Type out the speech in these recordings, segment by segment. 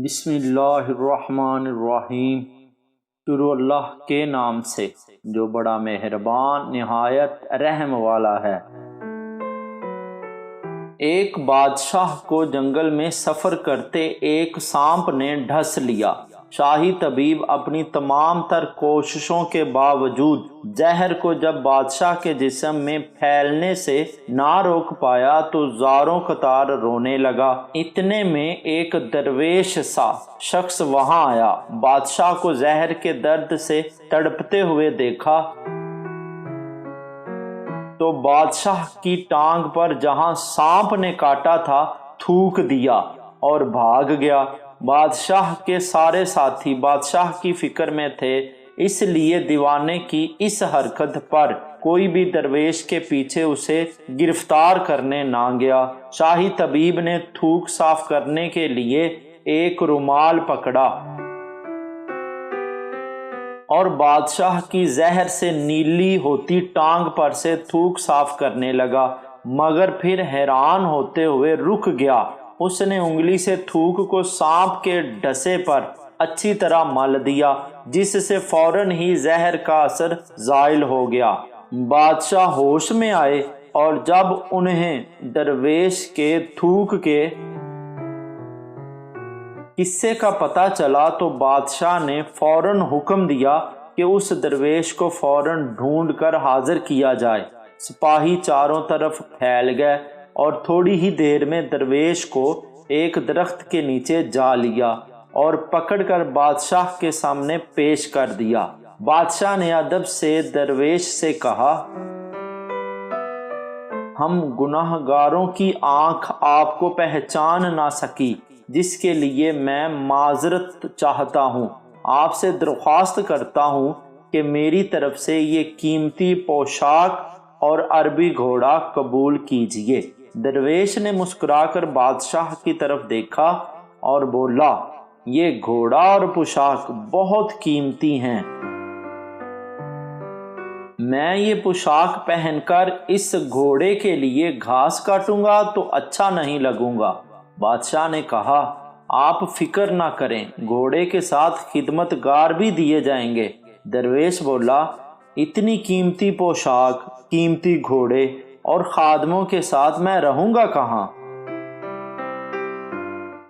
بسم اللہ الرحمن الرحیم۔ شروع اللہ کے نام سے جو بڑا مہربان نہایت رحم والا ہے۔ ایک بادشاہ کو جنگل میں سفر کرتے ایک سانپ نے ڈھس لیا۔ شاہی طبیب اپنی تمام تر کوششوں کے باوجود زہر کو جب بادشاہ کے جسم میں پھیلنے سے نہ روک پایا تو زاروں قطار رونے لگا۔ اتنے میں ایک درویش سا شخص وہاں آیا۔ بادشاہ کو زہر کے درد سے تڑپتے ہوئے دیکھا تو بادشاہ کی ٹانگ پر جہاں سانپ نے کاٹا تھا تھوک دیا اور بھاگ گیا۔ بادشاہ کے سارے ساتھی بادشاہ کی فکر میں تھے، اس لیے دیوانے کی اس حرکت پر کوئی بھی درویش کے پیچھے اسے گرفتار کرنے نہ گیا۔ شاہی طبیب نے تھوک صاف کرنے کے لیے ایک رومال پکڑا اور بادشاہ کی زہر سے نیلی ہوتی ٹانگ پر سے تھوک صاف کرنے لگا، مگر پھر حیران ہوتے ہوئے رک گیا۔ اس نے انگلی سے تھوک کو سانپ کے ڈسے پر اچھی طرح مل دیا، جس سے فوراً ہی زہر کا اثر زائل ہو گیا۔ بادشاہ ہوش میں آئے اور جب انہیں درویش کے تھوک کے قصے کا پتہ چلا تو بادشاہ نے فوراً حکم دیا کہ اس درویش کو فوراً ڈھونڈ کر حاضر کیا جائے۔ سپاہی چاروں طرف پھیل گئے اور تھوڑی ہی دیر میں درویش کو ایک درخت کے نیچے جا لیا اور پکڑ کر بادشاہ کے سامنے پیش کر دیا۔ بادشاہ نے ادب سے درویش سے کہا، ہم گناہ گاروں کی آنکھ آپ کو پہچان نہ سکی، جس کے لیے میں معذرت چاہتا ہوں۔ آپ سے درخواست کرتا ہوں کہ میری طرف سے یہ قیمتی پوشاک اور عربی گھوڑا قبول کیجیے۔ درویش نے مسکرا کر بادشاہ کی طرف دیکھا اور بولا، یہ گھوڑا اور پوشاک بہت قیمتی ہیں۔ میں یہ پوشاک پہن کر اس گھوڑے کے لیے گھاس کاٹوں گا تو اچھا نہیں لگوں گا۔ بادشاہ نے کہا، آپ فکر نہ کریں، گھوڑے کے ساتھ خدمت گار بھی دیے جائیں گے۔ درویش بولا، اتنی قیمتی پوشاک، قیمتی گھوڑے اور خادموں کے ساتھ میں رہوں گا کہاں؟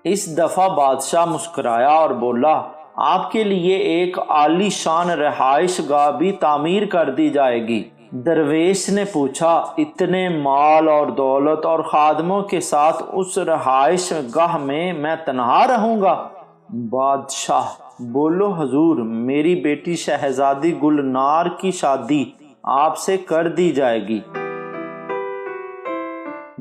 اس دفعہ بادشاہ مسکرایا اور بولا، آپ کے لیے ایک عالی شان رہائش گاہ بھی تعمیر کر دی جائے گی۔ درویش نے پوچھا، اتنے مال اور دولت اور خادموں کے ساتھ اس رہائش گاہ میں تنہا رہوں گا؟ بادشاہ، بولو حضور، میری بیٹی شہزادی گلنار کی شادی آپ سے کر دی جائے گی۔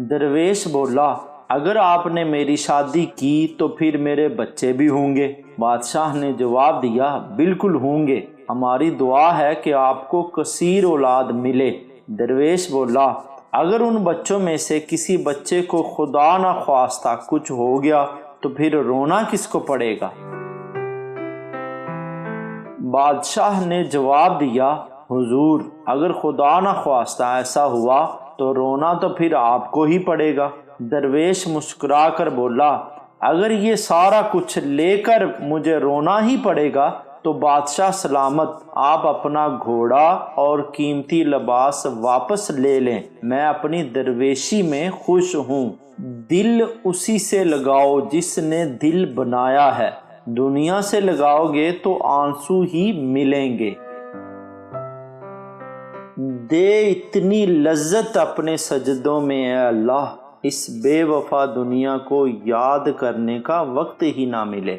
درویش بولا، اگر آپ نے میری شادی کی تو پھر میرے بچے بھی ہوں گے؟ بادشاہ نے جواب دیا، بالکل ہوں گے، ہماری دعا ہے کہ آپ کو کثیر اولاد ملے۔ درویش بولا، اگر ان بچوں میں سے کسی بچے کو خدا نہ خواستہ کچھ ہو گیا تو پھر رونا کس کو پڑے گا؟ بادشاہ نے جواب دیا، حضور، اگر خدا نہ خواستہ ایسا ہوا تو رونا تو پھر آپ کو ہی پڑے گا۔ درویش مسکرا کر بولا، اگر یہ سارا کچھ لے کر مجھے رونا ہی پڑے گا تو بادشاہ سلامت، آپ اپنا گھوڑا اور قیمتی لباس واپس لے لیں، میں اپنی درویشی میں خوش ہوں۔ دل اسی سے لگاؤ جس نے دل بنایا ہے، دنیا سے لگاؤ گے تو آنسو ہی ملیں گے۔ دے اتنی لذت اپنے سجدوں میں اے اللہ، اس بے وفا دنیا کو یاد کرنے کا وقت ہی نہ ملے۔